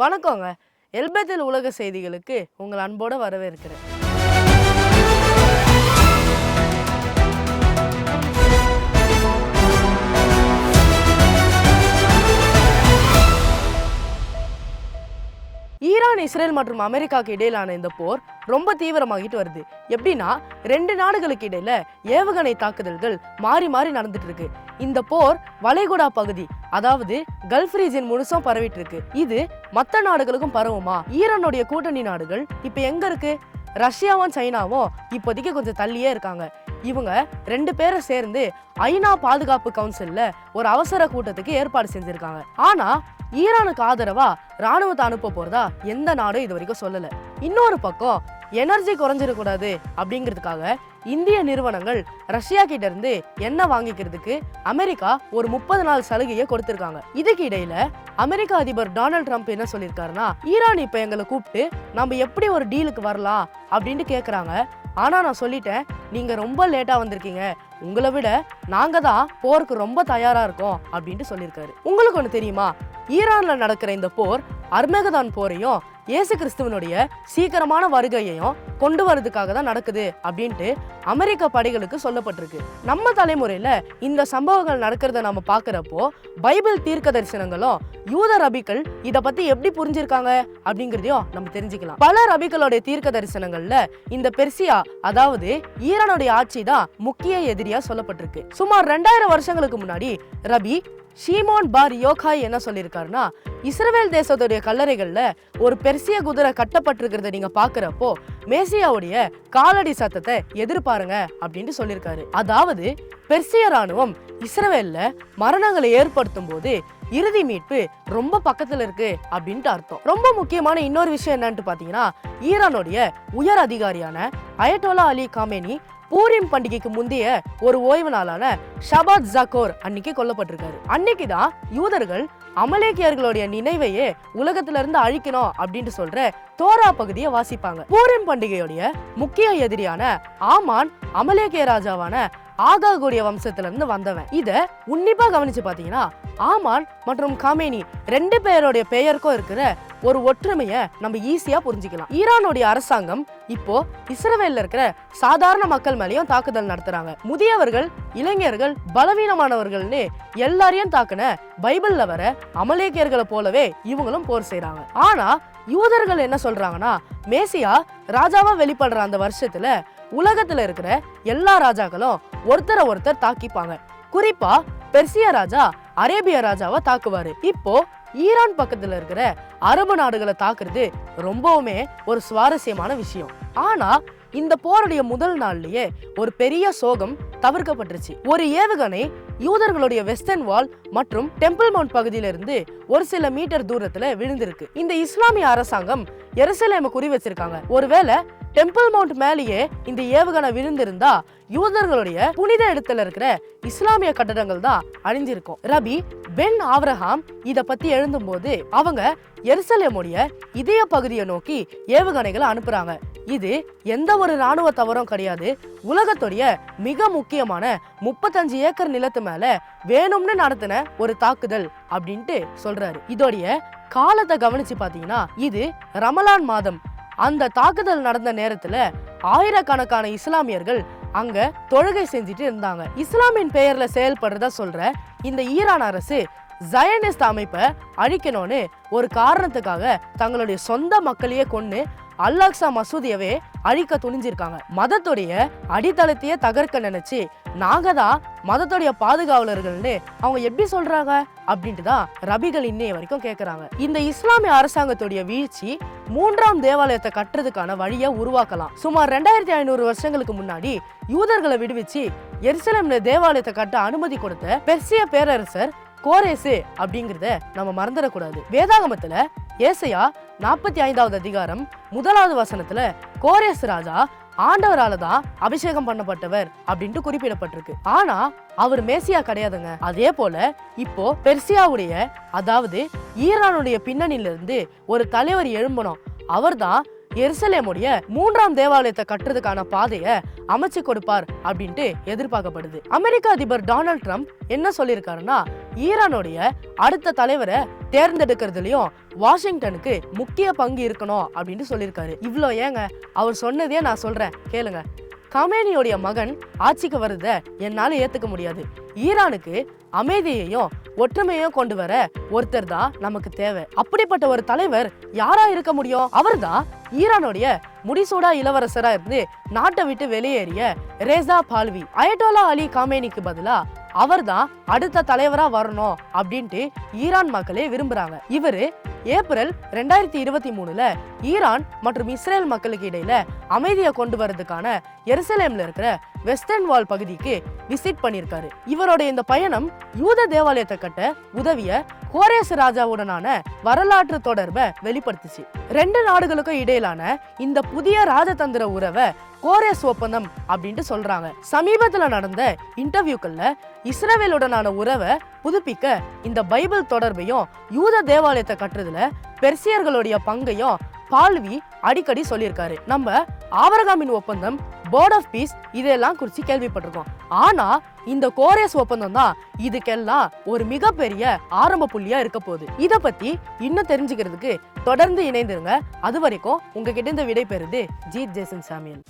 வணக்கங்க. எல்பெத்தில் உலக செய்திகளுக்கு உங்கள் அன்போடு வரவேற்கிறேன். ஈரான், இஸ்ரேல் மற்றும் அமெரிக்காவுக்கு இடையிலான இந்த போர் ரொம்ப தீவிரமாகிட்டு வருது. எப்படின்னா, ரெண்டு நாடுகளுக்கு இடையில ஏவுகணை தாக்குதல்கள் மாறி மாறி நடந்துட்டு இருக்கு. இந்த போர் வளைகுடா பகுதி, அதாவது கல்ஃப் ரீஜன் முழுசும் பரவிட்டு இருக்கு. இது மற்ற நாடுகளுக்கும் பரவுமா? ஈரானுடைய கூட்டணி நாடுகள் இப்ப எங்க இருக்கு? ரஷ்யாவும் சைனாவும் இப்போதைக்கு கொஞ்சம் தள்ளியே இருக்காங்க. இவங்க ரெண்டு பேரும் சேர்ந்து ஐநா பாதுகாப்பு கவுன்சில்ல ஒரு அவசர கூட்டத்துக்கு ஏற்பாடு செஞ்சிருக்காங்க. ஆனா ஈரானுக்கு ஆதரவா ராணுவத்தை அனுப்ப போறதா எந்த நாடும் இது வரைக்கும் சொல்லல. இன்னொரு பக்கம் எனர்ஜி குறைஞ்சிடக்கூடாது அப்படிங்கிறதுக்காக இந்திய நிறுவனங்கள் ரஷ்யா கிட்ட இருந்து எண்ணெய் வாங்கிக்கிறதுக்கு அமெரிக்கா ஒரு 30 நாள் சலுகையை கொடுத்திருக்காங்க. இதுக்கு இடையில அமெரிக்க அதிபர் டொனால்ட் ட்ரம்ப் என்ன சொல்லியிருக்காருன்னா, ஈரான் இப்ப எங்களை கூப்பிட்டு நம்ம எப்படி ஒரு டீலுக்கு வரலாம் அப்படின்னு கேக்குறாங்க. ஆனா நான் சொல்லிட்டேன், நீங்க ரொம்ப லேட்டா வந்திருக்கீங்க, உங்களை விட நாங்க தான் போருக்கு ரொம்ப தயாரா இருக்கோம் அப்படின்ட்டு சொல்லியிருக்காரு. உங்களுக்கு ஒண்ணு தெரியுமா? ஈரான்ல நடக்கிற இந்த போர் அர்மேகதான் போரையும் இயேசு கிறிஸ்துவனுடைய சீக்கிரமான வருகையையும் கொண்டு வரதுக்காக தான் நடக்குது அப்படின்ட்டு அமெரிக்க படைகளுக்கு சொல்லப்பட்டிருக்கு. நம்ம தலைமுறையில இந்த சம்பவங்கள் நடக்கிறத நம்ம பாக்குறப்போ பைபிள் தீர்க்க தரிசனங்களும் யூத ரபிக்கள் இத பத்தி எப்படி புரிஞ்சிருக்காங்க அப்படிங்கறதையும் நம்ம தெரிஞ்சுக்கலாம். பல ரபிக்களுடைய தீர்க்க தரிசனங்கள்ல இந்த பெர்சியா, அதாவது ஈரானுடைய ஆட்சி தான் முக்கிய எதிரியா சொல்லப்பட்டிருக்கு. சுமார் 2000 வருஷங்களுக்கு முன்னாடி ரபி ஷீமோன் பார் யோகாய் என்ன சொல்லியிருக்காருன்னா, இஸ்ரவேல் தேசத்துடைய கல்லறைகள்ல ஒரு பெர்சிய குதிரை கட்டப்பட்டிருக்கிறத நீங்க பாக்குறப்போ மேசியாவுடைய காலடி சத்தத்தை எதிர்பாருங்க அப்படின்னு சொல்லியிருக்காரு. அதாவது பெர்சிய ராணுவம் இஸ்ரவேல்ல மரணங்களை ஏற்படுத்தும் போது இறுதி மீட்பு ரொம்ப பக்கத்துல இருக்கு அப்படின்ட்டு அர்த்தம். ரொம்ப முக்கியமான இன்னொரு விஷயம் என்னன்னு பாத்தீங்கன்னா, ஈரானுடைய உயர் அதிகாரியான அயட்டோலா அலி காமேனி பூரிம் பண்டிகைக்கு முந்தைய ஒரு ஓய்வு நாளான ஷபாத் ஜாகோர் அன்னைக்கு கொல்லப்பட்டிருக்காரு. அன்னைக்குதான் யூதர்கள் அமலேக்கியர்களுடைய நினைவையே உலகத்துல இருந்து அழிக்கணும் அப்படின்னு சொல்ற தோரா பகுதியை வாசிப்பாங்க. பூரிம் பண்டிகையுடைய முக்கிய எதிரியான ஆமான் அமலேக்கிய ராஜாவான ஆகாகுடைய வம்சத்துல இருந்து வந்தவன். இத உன்னிப்பா கவனிச்சு பாத்தீங்கன்னா, ஆமான் மற்றும் காமேனி ரெண்டு பேருடைய பெயருக்கும் இருக்கிற ஒரு ஒற்றுமைய நம்ம ஈஸியா புரிஞ்சுக்கலாம். ஈரானுடைய அரசாங்கம் இப்போ இஸ்ரவேல்ல இருக்கிற சாதாரண மக்கள் மேலேயும் தாக்குதல் நடத்துறாங்க. முதியவர்கள், இளைஞர்கள், பலவீனமானவர்கள்னு எல்லாரையும் தாக்குன பைபிள்ல வர அமலேக்கியர்களை போலவே இவங்களும் போர் செய்யறாங்க. ஆனா யூதர்கள் என்ன சொல்றாங்கன்னா, மேசியா ராஜாவா வெளிப்படுற அந்த வருஷத்துல உலகத்துல இருக்கிற எல்லா ராஜாக்களும் ஒருத்தரை ஒருத்தர் தாக்கிப்பாங்க. குறிப்பா பெர்சிய ராஜா அரேபிய ராஜாவை தாக்குவாரு. இப்போ ஈரான் பக்கத்துல இருக்கிற அரபு நாடுகளை தாக்குறது ரொம்பவுமே ஒரு சுவாரஸ்யமான விஷயம். ஆனா இந்த போருடைய முதல் நாள்லயே ஒரு பெரிய சோகம் தவிர்க்கப்பட்டுருச்சு. ஒரு ஏவுகணை யூதர்களுடைய வெஸ்டர்ன் வால் மற்றும் டெம்பிள் மவுண்ட் பகுதியில இருந்து ஒரு சில மீட்டர் தூரத்துல விழுந்திருக்கு. இந்த இஸ்லாமிய அரசாங்கம் எருசலேமை குறி வச்சிருக்காங்க. ஒருவேளை டெம்பிள் மவுண்ட் மேலேயே இந்த ஏவுகணை விழுந்திருந்தா யூதர்களுடைய புனித இடத்துல இருக்கிற இஸ்லாமிய கட்டடங்கள் தான் அழிஞ்சிருக்கும். ரபி பென் ஆப்ரஹாம் இத பத்தி எழுதும் போது அவங்க எருசலேமுடைய இதய பகுதியை நோக்கி ஏவுகணைகளை அனுப்புறாங்க. இது எந்த ஒரு ராணுவ தவறும் கிடையாது. உலகத்துடைய மிக முக்கியமான 35 ஏக்கர் நிலத்து மேல வேணும்னு நடத்தின ஒரு தாக்குதல் அப்படின்ட்டு சொல்றாரு. இதோடைய காலத்தை கவனிச்சு பாத்தீங்கன்னா, இது ரமலான் மாதம். அந்த தாக்குதல் நடந்த நேரத்துல ஆயிரக்கணக்கான இஸ்லாமியர்கள் அங்க தொழுகை செஞ்சுட்டு இருந்தாங்க. இஸ்லாமின் பெயர்ல செயல்படுறதா சொல்ற இந்த ஈரான் அரசு ஜயனிஸ்ட் அமைப்பை அழிக்கணும்னு ஒரு காரணத்துக்காக தங்களுடைய சொந்த மக்களையே கொன்னு அல்-அக்ஸா மசூதியவே அழிக்க துணிஞ்சிருக்காங்க. மதத்துடைய அடித்தளத்தையே தகர்க்க நினைச்சு நாங்க தான் மதத்துடைய பாதுகாவலர்கள்னு அவங்க எப்படி சொல்றாங்க அப்படின்ட்டு தான் ரபிகள் இன்னைய வரைக்கும் கேக்குறாங்க. இந்த இஸ்லாமிய அரசாங்கத்துடைய வீழ்ச்சி 3ஆம் தேவாலயத்தை கட்டுறதுக்கான வழியை உருவாக்கலாம். சுமார் 2500 வருஷங்களுக்கு முன்னாடி யூதர்களை விடுவிச்சு எருசலேம்ல தேவாலயத்தை கட்ட அனுமதி கொடுத்த பெர்சிய பேரரசர் கோரேசு அப்படிங்கறத நம்ம மறந்துடக்கூடாது. வேதாகமத்துல ஏசாயா 45வது அதிகாரம் 1வது வசனத்துல கோரேசு ராஜா ஆண்டவரால தான் அபிஷேகம் பண்ணப்பட்டவர் அப்படின்ட்டு குறிப்பிடப்பட்டிருக்கு. ஆனா அவர் மேசியா கிடையாதுங்க. அதே போல இப்போ பெர்சியாவுடைய, அதாவது ஈரானுடைய பின்னணியில இருந்து ஒரு தலைவர் எழும்பணும். அவர் தான் எருசலேமுடைய 3ஆம் தேவாலயத்தை கட்டுறதுக்கான பாதையை அமைச்சு கொடுப்பார் அப்படின்ட்டு எதிர்பார்க்கப்படுது. அமெரிக்க அதிபர் டொனால்ட் ட்ரம்ப் என்ன சொல்லியிருக்காருன்னா, ஈரானுடைய அடுத்த தலைவரை தேர்ந்தெடுக்கிறதுலயும் வாஷிங்டனுக்கு முக்கிய பங்கு இருக்கணும் அப்படின்னு சொல்லியிருக்காரு. இவ்வளோ ஏங்க, அவர் சொன்னதே நான் சொல்றேன் கேளுங்க. கமேனியோடைய மகன் ஆட்சிக்கு வருத என்னால ஏத்துக்க முடியாது. ஈரானுக்கு அமைதியையும் ஒற்றுமையும் கொண்டு வர ஒருத்தர் தான் நமக்கு தேவை. அப்படிப்பட்ட ஒரு தலைவர் யாரா இருக்க முடியும்? அவர் தான் ஈரானுடைய முடிசூடா இளவரசரா இருந்து நாட்டை விட்டு வெளியேறிய ரேசா பால்வி. அயட்டோலா அலி காமேனிக்கு பதிலா அவர் தான் அடுத்த தலைவரா வரணும் அப்படின்ட்டு ஈரான் மக்களே விரும்புறாங்க. இவரு ஏப்ரல் 2023ல ஈரான் மற்றும் இஸ்ரேல் மக்களுக்கு இடையில அமைதியை கொண்டு வரதுக்கான எருசலேம்ல இருக்கிற வெஸ்டர்ன் வால் பகுதிக்கு விசிட் பண்ணியிருக்காரு. இவரோட இந்த பயணம் யூத தேவாலயத்தை கட்ட உதவிய கோரேஸ் ராஜாவுடனான வரலாற்று தொடர்பை வெளிப்படுத்துச்சு. 2 நாடுகளுக்கும் இடையிலான இந்த புதிய ராஜதந்திர உறவை கோரேஸ் ஒப்பந்தம் அப்படின்ட்டு சொல்றாங்க. சமீபத்துல நடந்த இன்டர்வியூக்கள்ல இஸ்ரேலுடனான உறவை புதுப்பிக்க இந்த பைபிள் தொடர்பையும் யூத தேவாலயத்தை கட்டுறதுல பெர்சியர்களுடைய பங்கையும் பால்வி அடிக்கடி சொல்லியிருக்காரு. நம்ம ஆபிரகாமின் ஒப்பந்தம், போர்ட் ஆஃப் பீஸ் இதெல்லாம் குறித்து கேள்விப்பட்டிருக்கோம். ஆனா இந்த கோரேஸ் ஒப்பந்தம் தான் இதுக்கெல்லாம் ஒரு மிகப்பெரிய ஆரம்ப புள்ளியா இருக்க போகுது. இத பத்தி இன்னும் தெரிஞ்சுக்கிறதுக்கு தொடர்ந்து இணைந்திருங்க. அது வரைக்கும் உங்ககிட்ட இந்த விடை பெறுது ஜீத் ஜேசன் சாமியல்.